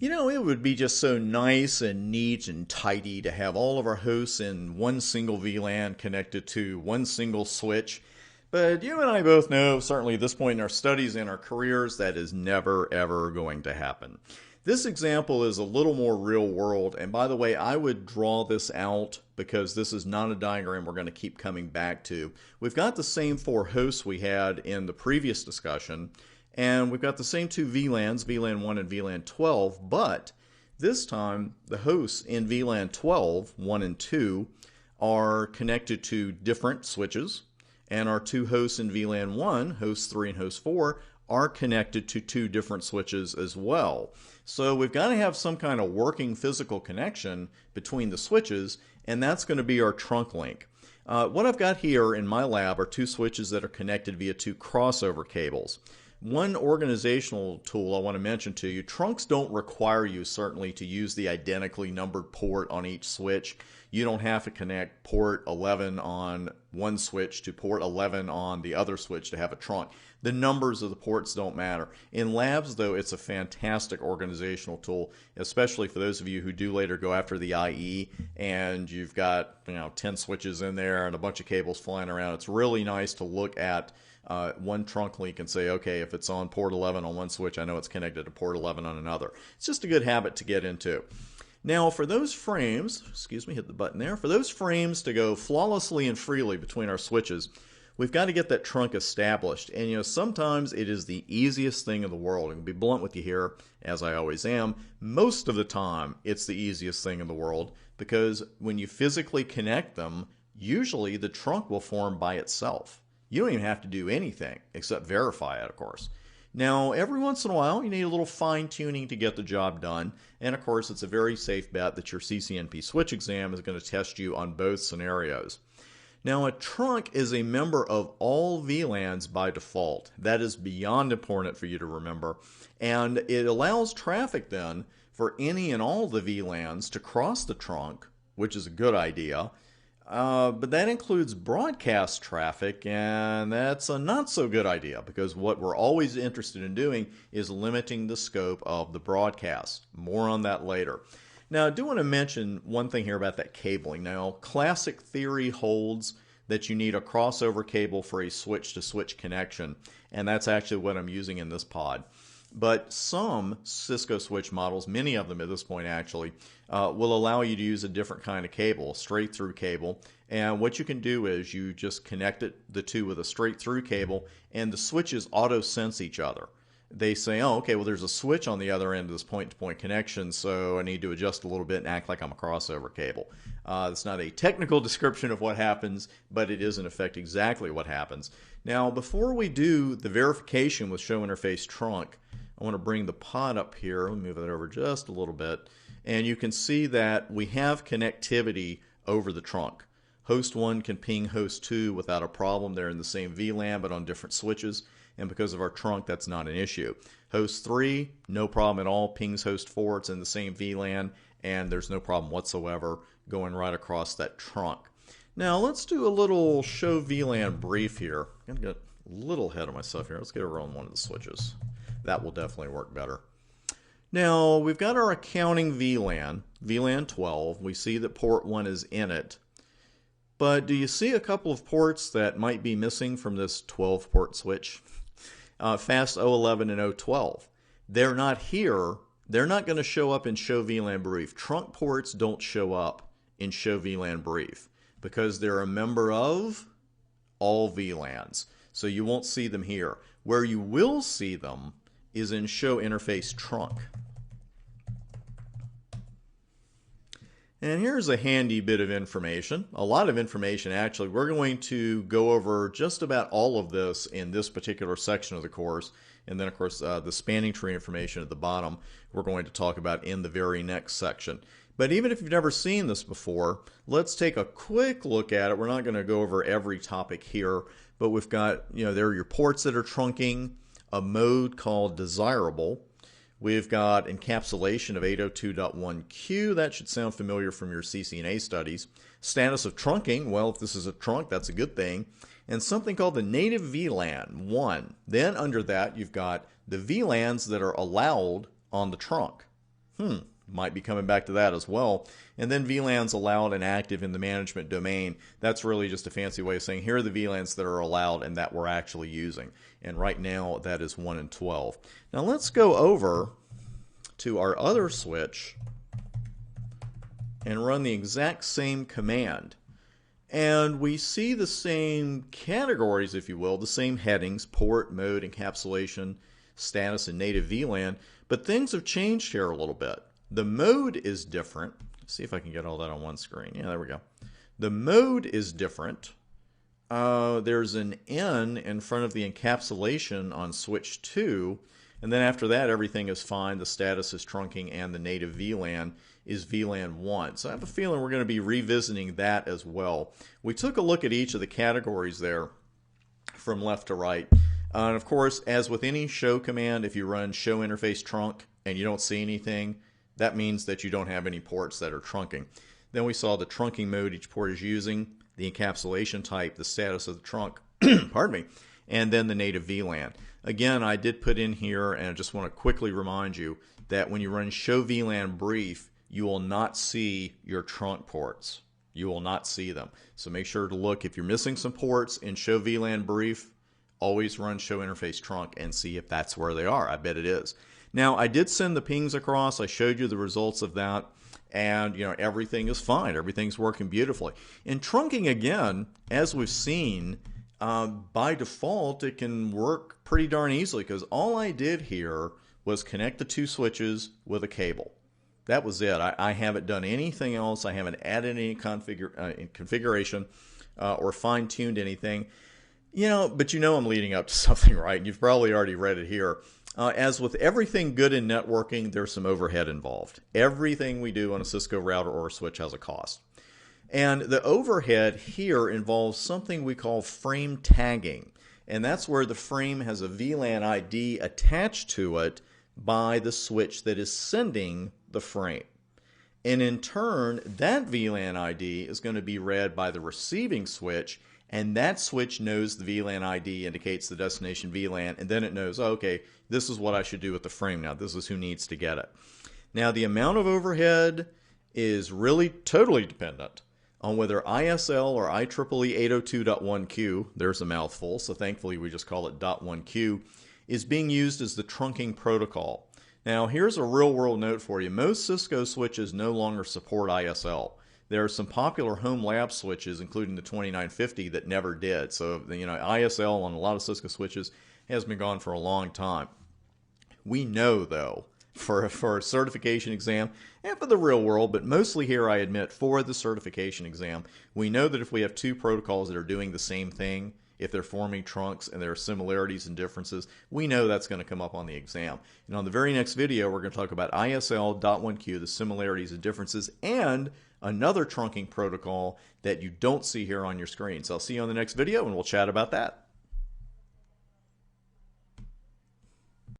You know, it would be just so nice and neat and tidy to have all of our hosts in one single VLAN connected to one single switch. But you and I both know, certainly at this point in our studies and our careers, that is never ever going to happen. This example is a little more real world, and by the way, I would draw this out because this is not a diagram we're going to keep coming back to. We've got the same four hosts we had in the previous discussion, and we've got the same two VLANs, VLAN 1 and VLAN 12, but this time the hosts in VLAN 12, 1 and 2, are connected to different switches, and our two hosts in VLAN 1, host 3 and host 4, are connected to two different switches as well. So we've got to have some kind of working physical connection between the switches, and that's going to be our trunk link. What I've got here in my lab are two switches that are connected via two crossover cables. One organizational tool I want to mention to you, trunks don't require you certainly to use the identically numbered port on each switch. You don't have to connect port 11 on one switch to port 11 on the other switch to have a trunk. The numbers of the ports don't matter. In labs, though, it's a fantastic organizational tool, especially for those of you who do later go after the IE and you've got 10 switches in there and a bunch of cables flying around. It's really nice to look at one trunk link and say, okay, if it's on port 11 on one switch, I know it's connected to port 11 on another. It's just a good habit to get into. Now, for those frames, hit the button there, for those frames to go flawlessly and freely between our switches, we've got to get that trunk established. And sometimes it is the easiest thing in the world. I'm going to be blunt with you here, as I always am. Most of the time, it's the easiest thing in the world because when you physically connect them, usually the trunk will form by itself. You don't even have to do anything except verify it, of course. Now, every once in a while, you need a little fine-tuning to get the job done. And, of course, it's a very safe bet that your CCNP switch exam is going to test you on both scenarios. Now, a trunk is a member of all VLANs by default. That is beyond important for you to remember. And it allows traffic, then, for any and all the VLANs to cross the trunk, which is a good idea. But that includes broadcast traffic, and that's a not so good idea because what we're always interested in doing is limiting the scope of the broadcast. More on that later. Now, I do want to mention one thing here about that cabling. Now, classic theory holds that you need a crossover cable for a switch-to-switch connection, and that's actually what I'm using in this pod. But some Cisco switch models, many of them at this point actually, will allow you to use a different kind of cable, a straight through cable. And what you can do is you just connect the two with a straight through cable, and the switches auto-sense each other. They say, oh, okay, well, there's a switch on the other end of this point-to-point connection, so I need to adjust a little bit and act like I'm a crossover cable. It's not a technical description of what happens, but it is, in effect, exactly what happens. Now, before we do the verification with show interface trunk, I want to bring the pod up here. Let me move it over just a little bit. And you can see that we have connectivity over the trunk. Host 1 can ping host 2 without a problem. They're in the same VLAN but on different switches. And because of our trunk, that's not an issue. Host 3, no problem at all. Pings host 4. It's in the same VLAN. And there's no problem whatsoever going right across that trunk. Now, let's do a little show VLAN brief here. I'm going to get a little ahead of myself here. Let's get over on one of the switches. That will definitely work better. Now, we've got our accounting VLAN, VLAN 12. We see that port 1 is in it. But do you see a couple of ports that might be missing from this 12-port switch? Fast 011 and 012. They're not here. They're not going to show up in show VLAN brief. Trunk ports don't show up in show VLAN brief because they're a member of all VLANs. So you won't see them here. Where you will see them is in show interface trunk. And here's a handy bit of information, a lot of information actually. We're going to go over just about all of this in this particular section of the course, and then of course the spanning tree information at the bottom we're going to talk about in the very next section. But even if you've never seen this before, let's take a quick look at it. We're not going to go over every topic here, but we've got, there are your ports that are trunking, a mode called desirable. We've got encapsulation of 802.1q. That should sound familiar from your CCNA studies. Status of trunking. Well, if this is a trunk, that's a good thing. And something called the native VLAN 1. Then under that, you've got the VLANs that are allowed on the trunk. Might be coming back to that as well. And then VLANs allowed and active in the management domain. That's really just a fancy way of saying here are the VLANs that are allowed and that we're actually using. And right now that is 1 and 12. Now let's go over to our other switch and run the exact same command. And we see the same categories, if you will, the same headings, port, mode, encapsulation, status, and native VLAN, but things have changed here a little bit. The mode is different. Let's see if I can get all that on one screen. Yeah, there we go. The mode is different. There's an N in front of the encapsulation on switch 2, and then after that everything is fine. The status is trunking and the native VLAN is VLAN 1. So I have a feeling we're going to be revisiting that as well. We took a look at each of the categories there from left to right. And of course, as with any show command, if you run show interface trunk and you don't see anything, that means that you don't have any ports that are trunking. Then we saw the trunking mode each port is using, the encapsulation type, the status of the trunk, pardon me, and then the native VLAN. Again, I did put in here, and I just want to quickly remind you that when you run show VLAN brief, you will not see your trunk ports. You will not see them. So make sure to look. If you're missing some ports in show VLAN brief, always run show interface trunk and see if that's where they are. I bet it is. Now, I did send the pings across. I showed you the results of that. And, everything is fine. Everything's working beautifully. In trunking, again, as we've seen, by default, it can work pretty darn easily because all I did here was connect the 2 switches with a cable. That was it. I haven't done anything else. I haven't added any configuration or fine-tuned anything. But I'm leading up to something, right? You've probably already read it here. As with everything good in networking, there's some overhead involved. Everything we do on a Cisco router or a switch has a cost. And the overhead here involves something we call frame tagging. And that's where the frame has a VLAN ID attached to it by the switch that is sending the frame. And in turn, that VLAN ID is going to be read by the receiving switch, and that switch knows the VLAN ID indicates the destination VLAN, and then it knows, okay, this is what I should do with the frame now. This is who needs to get it. Now, the amount of overhead is really totally dependent on whether ISL or IEEE 802.1q, there's a mouthful, so thankfully we just call it .1q, is being used as the trunking protocol. Now, here's a real-world note for you. Most Cisco switches no longer support ISL. There are some popular home lab switches, including the 2950, that never did. So, ISL on a lot of Cisco switches has been gone for a long time. We know, though, for a certification exam and for the real world, but mostly here, I admit, for the certification exam, we know that if we have 2 protocols that are doing the same thing, if they're forming trunks and there are similarities and differences, we know that's going to come up on the exam. And on the very next video, we're going to talk about ISL.1q, the similarities and differences, and another trunking protocol that you don't see here on your screen. So I'll see you on the next video, and we'll chat about that.